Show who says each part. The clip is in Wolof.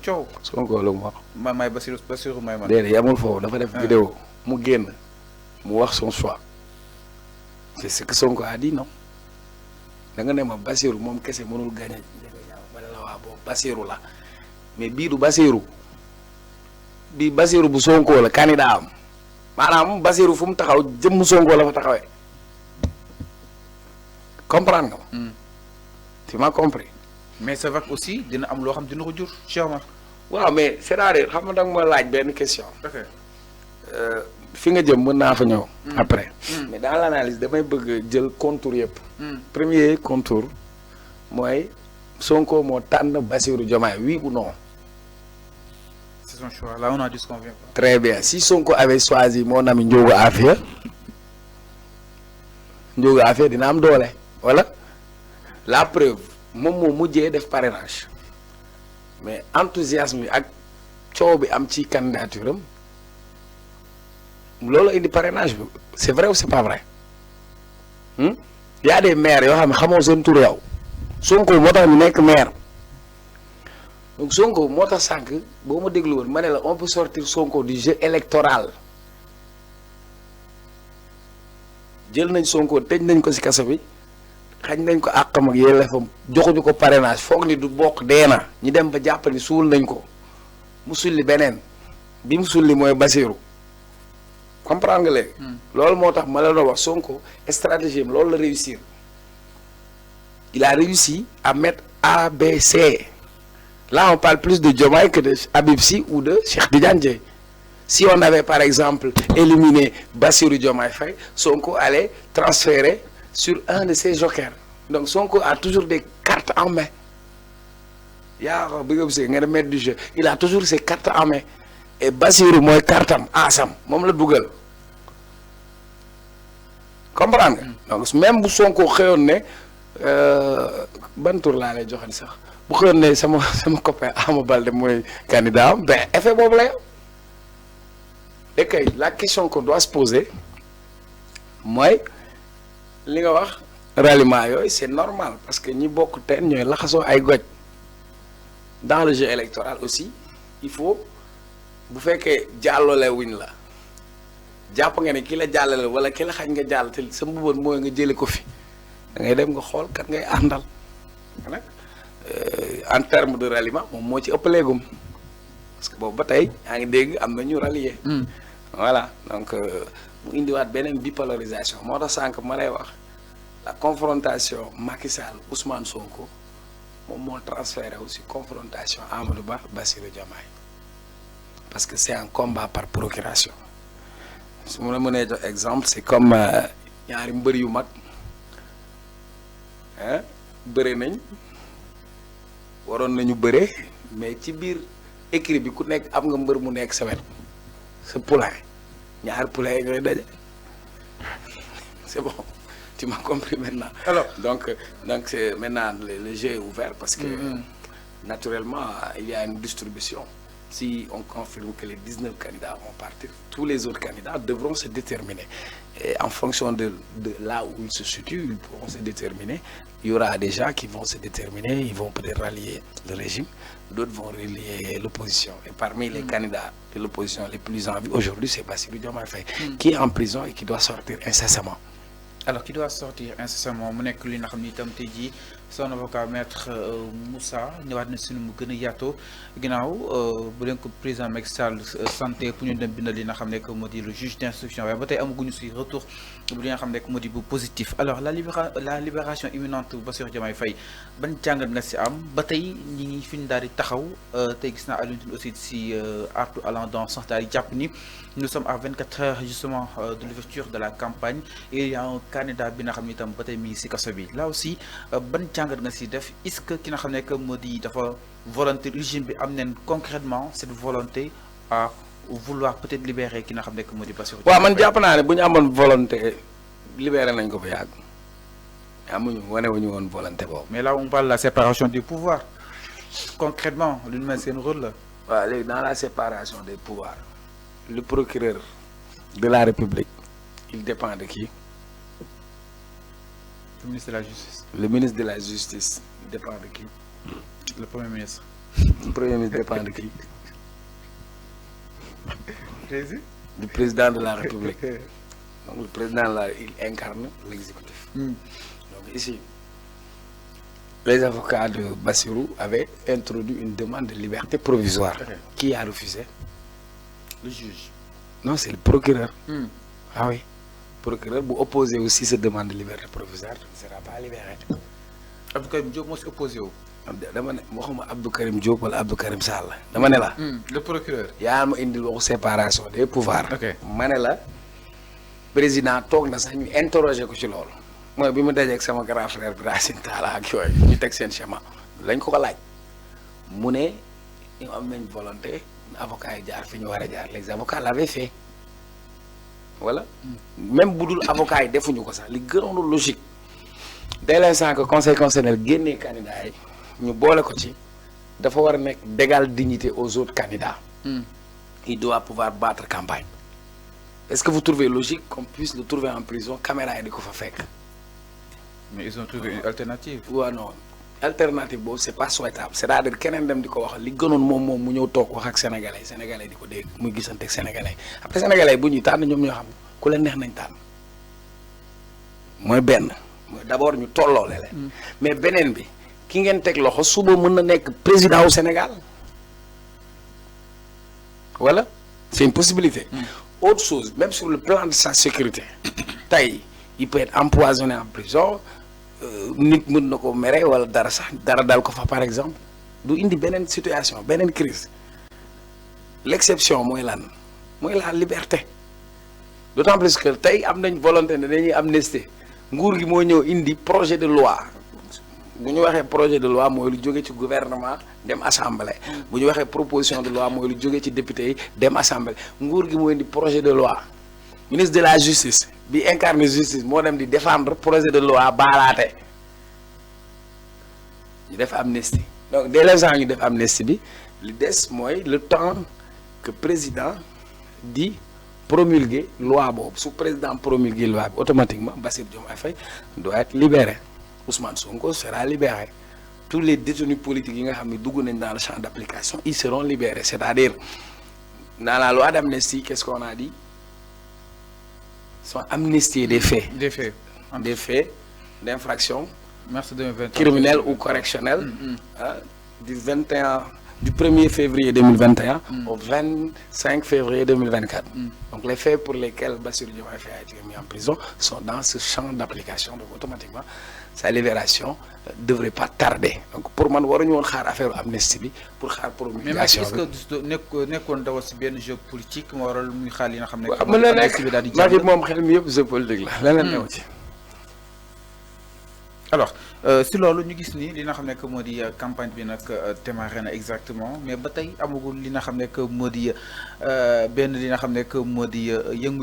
Speaker 1: coow.
Speaker 2: Sonko lu mu wax.
Speaker 1: may Bassirou may man.
Speaker 2: déedéet yamul foofu dafa def vidéo mu génn mu wax son choix c'est ce que Sonko a dit non da nga ne ma Bassirou moom kese mënul gagné ma ne la waa boobu Bassirou la mais bii du Bassirou bii Bassirou bu Sonko la candidat am maanaam Bassirou fu mu taxaw jëmm Sonko la fa taxawee comprendre nga ma. tu m'as compris.
Speaker 1: mais c'est vrai que aussi dina am loo xam dina ko jur Cheikh Omar.
Speaker 2: waaw mais c'est-à-dire xam nga da nga ma laaj benn question.
Speaker 1: ok.
Speaker 2: fi nga jëm mën naa fa ñëw. après. mais dans l'analyse damay bëgg jël contour yëpp. premier contour mooy Sonko moo tànn Bassirou Diomaye oui ou non.
Speaker 1: c'est son choix là on a dit ce qu'on vient pas.
Speaker 2: Très bien si Sonko avait choisi mon ami Ndiogou Afia Ndiogou Afia dina am doole voilà la preuve moom moo mujjee def parrainage mais enthousiasme bi ak coow bi am ci candidature am loolu indi parrainage bi c'est vrai ou c'est pas vrai y a des maires yoo xam ne xamoo seen tur yow Sonko moo tax ñu nekk maire donc Sonko moo tax sànq boo ma déglu woon ma ne la on peut sortir Sonko du jeu électoral jël nañ Sonko tëj nañ ko ci kaso bi xañ nañ ko àqam ak yelleefam joxuñu ko parrainage foog ni du bokk dee na ñu dem ba jàpp ni suul nañ ko mu sulli beneen bi mu sulli mooy Bassirou comprendre nga léegi. loolu moo tax ma la doon wax Sonko stratégie am loolu la réussir il a réussi à mettre A B C là on parle plus de Diomaye que de Habib Sy ou de Cheikh Tidiane Dièye si on avait par exemple éliminé Bassirou Diomaye Faye Sonko allait transférer sur un de ses jokers donc Sonko a toujours des cartes en main yaa ko bi nga gisee nga ne maître du jeu il a toujours ses cartes en main et Bassirou mooy kartam asam moom la dugal comprendre nga donc même bu Sonko xëyoon ne ban tour laa lay joxani sax bu xëyoon ne sama copain Ama Baldé mooy candidat am ben effet boobu la yow et kay la question qu'on doit se poser mooy li nga wax ralliement yooyu c'est normal parce que ñi bokk teen ñooy laxasoo ay goj dans le jeu électoral aussi il faut bu fekkee jàllale wuñ la jàpp nga ne ki la jàllale wala ki la xañ nga jàll te sa mbuboon mooy nga jële ko fi da ngay dem nga xool kat ngay àndal nag en terme de ralliement moom moo ci ëppaleegum parce que boobu ba tey yaa ngi dégg am na ñu rallier voilà donc mu indiwaat beneen bipolarisation moo tax sànq ma lay wax la confrontation Macky Sall Ousmane Sonko moom moo transféré aussi confrontation Amadou Ba Bassirou Diomaye parce que c'est un combat par procuration su ma la mënee jox exemple c'est comme ñaari mbër yu mag bëre nañ waroon nañu bëre mais ci biir écrit bi ku nekk am nga mbër mu nekk sa wet sa poulain ñaari poulain yi ñooy daje c'est bon tu m'as compris maintenant.
Speaker 1: Alors
Speaker 2: donc c'est maintenant le jeu est ouvert parce que naturellement il y a une distribution. Si on confirme que les 19 candidats vont partir, tous les autres candidats devront se déterminer. Et en fonction de là où ils se situent, ils pourront se déterminer. Il y aura des gens qui vont se déterminer, ils vont peut-être rallier le régime, d'autres vont rallier l'opposition. Et parmi les candidats de l'opposition les plus en vue aujourd'hui, c'est Bassirou Diomaye Faye, qui est en prison et qui doit sortir incessamment.
Speaker 1: Alors qui doit sortir incessamment mu nekk li nga xam ni itam tey jii son avocat maître Moussa ñëwaat na si nu mu gën a yaatoo ginnaaw bu leen ko président Macky Sall santé pour ñu dem bindal li nga xam ne que moo di le juge d'instruction waaye ba tey amaguñu si retour bu li nga xam ne que moo di bu positif alors la libération imminente Bassirou Diomaye Faye ban jàngat nga si am ba tey ñi ngi fi ñu daal di taxaw tey gis naa Alioune Tine aussi si artu allant dans sens daal di jàpp ni nous sommes à 24 heures justement de l'ouverture de la campagne et il y a un candidat bi nga xam ne itam ba tey mi ngi si kaso bi là aussi ban jàngat nga si def est-ce que ki nga xam ne que moo di dafa volonté régime bi am nañ concrètement cette volonté à vouloir peut-être libérer ki nga xam ne que moo di Bassirou.
Speaker 2: waaw man jàpp naa ne bu ñu amoon volonté libérer nañ ko ba yàgg amuñu wanewuñu woon volonté boobu.
Speaker 1: mais là on parle de la séparation des pouvoirs concrètement lu ñu mel seen rôle la.
Speaker 2: waaw léegi dans la séparation des pouvoirs le procureur de la République il dépend de qui?
Speaker 1: Le ministre de la Justice.
Speaker 2: Le ministre de la Justice dépend de qui?
Speaker 1: Le Premier ministre.
Speaker 2: Le premier ministre dépend de qui? Du président de la République. Donc le président là, il incarne l'exécutif. Donc ici, les avocats de Bassirou avaient introduit une demande de liberté provisoire. Qui a refusé?
Speaker 1: Le juge.
Speaker 2: Non, c'est le procureur. Ah oui. Le procureur, vous opposez aussi cette demande de liberté provisoire, ne sera pas libéré.
Speaker 1: Abdou Karim Diop moo si opposé wu.
Speaker 2: dama ne waxuma Abdou Karim Diop wala Abdou Karim Sall. dama ne la.
Speaker 1: Le procureur.
Speaker 2: yaa ma indil waxu séparation des pouvoirs.
Speaker 1: Ok.
Speaker 2: ma ne la président toog na sax ñu interroger ko ci loolu. mooy bi mu dajeeg sama grand frère bi Racine Talla ak yooyu ñu teg seen schéma lañ ko laaj mu ne ñu am nañ volonté avocat yi jaar fi ñu war a jaar les avocats l'avaient fait voilà. même bu dul avocat yi defuñu ko sax li gënoon logique dès l'instant que conseil constitutionnel génnee candidat yi ñu boole ko ci dafa war a nekk d'égale dignité aux autres candidats. Il doit pouvoir battre campagne. Est-ce que vous trouvez logique qu'on puisse le trouver en prison caméra yi di ko fa fekk?
Speaker 1: Mais ils ont trouvé une alternative.
Speaker 2: waaw non alternative boobu c'est pas souhaitable c'est-à-dire keneen dem di ko wax li gënoon moom mu ñëw toog wax ak sénégalais di ko dégg muy gisante ak sénégalais après sénégalais bu ñuy tànn ñoom ñoo xam ku leen neex nañ tànn mooy benn mooy d'abord ñu tolloole leen mais beneen bi ki ngeen teg loxo suba mën na nekk président au Sénégal voilà c'est une possibilité. Autre chose même sur le plan de sa sécurité tey il peut être empoisonné en prison nit mën na ko mere wala dara sax dara dal ko fa par exemple du indi beneen situation beneen crise l'exception mooy lan mooy la liberté d'autant plus que tey am nañ volonté ne dañuy amnistie nguur gi moo ñëw indi projet de loi bu ñu waxee projet de loi mooy lu jóge ci gouvernement dem assemblée bu ñu waxee proposition de loi mooy lu jóge ci député yi dem assemblée nguur gi moo indi projet de loi ministre de la justice bi incarne justice moo dem di défendre projet de loi baalaate ñu def amnistie donc dès l'instant ñu def amnistie bi li des mooy le temps que président di promulguer loi boobu su président promulguer loi bi automatiquement Bassirou Diomaye Faye doit être libéré Ousmane Sonko sera libéré tous les détenus politiques yi nga xam ne dugg nañ dans le champ d'application ils seront libérés c'est-à-dire dans la loi d'amnistie qu'est-ce qu'on a dit sont amnistiés des faits d'infraction criminelle ou correctionnelle du 1er février 2021 au 25 février 2024 donc les faits pour lesquels Bassirou Diomaye Faye a été mis en prison sont dans ce champ d'application donc automatiquement sa libération devrait pas tarder donc pour man waruñu woon xaar affaire amnistie bi pour xaar promulgation bi. mais
Speaker 1: est-ce que nekkoon dawal si benn jeu politique moo waral muy xaar li nga xam ne.
Speaker 2: waaw mën na nekk Macky moom xel mi yëpp jeu politique la leneen new ci.
Speaker 1: alors si loolu ñu gis ni li nga xam ne que moo di campagne bi nag démarré na exactement mais ba tey amagul li nga xam ne que moo di benn li nga xam ne que moo di yëngu.